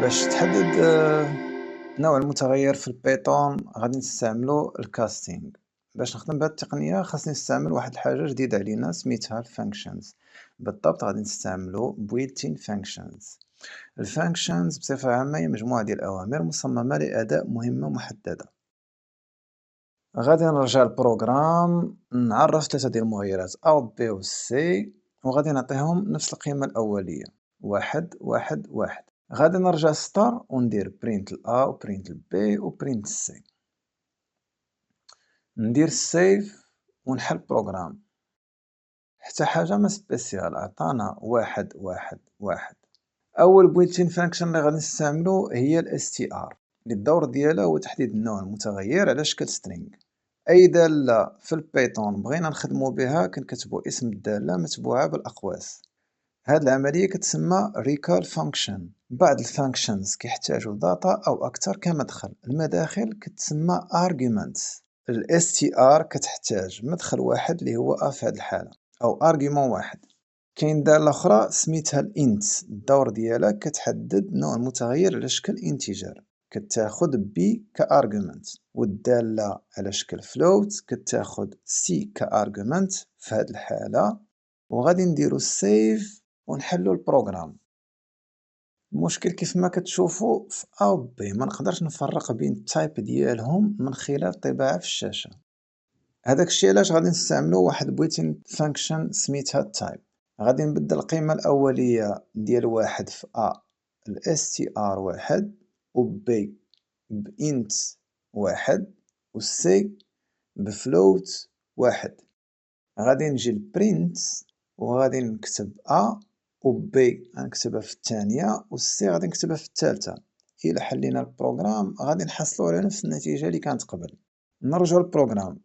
باش تحدد نوع المتغير في البيطون غادي نستعملو الcasting. باش نخدم بهاد التقنية خاصني نستعمل واحد الحاجة جديدة علينا سميتها الfunctions. بالضبط غادي نستعملو built-in functions. الfunctions بصفة عامة هي مجموعة ديال الأوامر مصممة لأداء مهمة محددة. غادي نرجع للبروغرام نعرف 3 ديال المغيرات A و B و C وغادي نعطيهم نفس القيمة الأولية 1 1 1. غادي نرجع للسطر وندير print ل A و print ل B و print ل C. ندير سيف ونحل بروغرام. حتى حاجة ما سبيسيال عطانا 1 1 1. أول built-in function اللي غادي نستعملو هي ال str اللي الدور ديالها هو تحديد النوع المتغير على شكل string. أي دالة في البيطون بغينا نخدمو بها كنكتبو اسم الدالة متبوعة بالأقواس. هاد العملية كتسمى recall function. بعض الفانكشنز كيحتاجو داتا أو أكثر كمدخل. المداخل كتسمى arguments. ال str كتحتاج مدخل واحد اللي هو A في هاد الحالة أو argument واحد. كاين دالة أخرى سميتها ال int الدور ديالها كتحدد نوع المتغير على شكل integer كتاخد b كargument والدالة على شكل float كتاخد c كargument في هاد الحالة. وغادي نديرو save ونحلو البروغرام. المشكل كيف ما كتشوفو في A و B ما نقدرش نفرق بين التايب ديالهم من خلال الطباعة في الشاشة. هداك الشيء علاش غادي نستعملو واحد built-in function سميتها type. غادي نبدل القيمة الأولية ديال واحد في A ل str واحد و B ب int واحد و C ب float واحد. غادي نجي ل print وغادي نكتب A و B غنكتبها في الثانية و C غادي نكتبها في الثالثة. إلا حلينا البروغرام غادي نحصلو على نفس النتيجة اللي كانت قبل. نرجعو للبروغرام.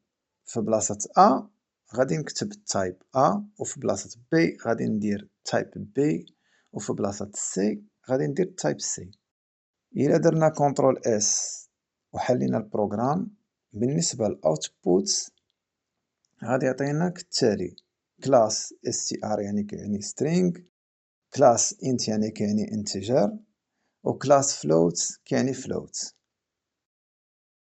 في بلاصة A غادي نكتب type A و في بلاصة B غادي ندير type B و في بلاصة C غادي ندير type C. إلا درنا CTRL S وحلينا البروغرام بالنسبة للأوتبوت غادي يعطينا كالتالي class str يعني كيعني string class int يعني كيعني integer و class float كيعني float.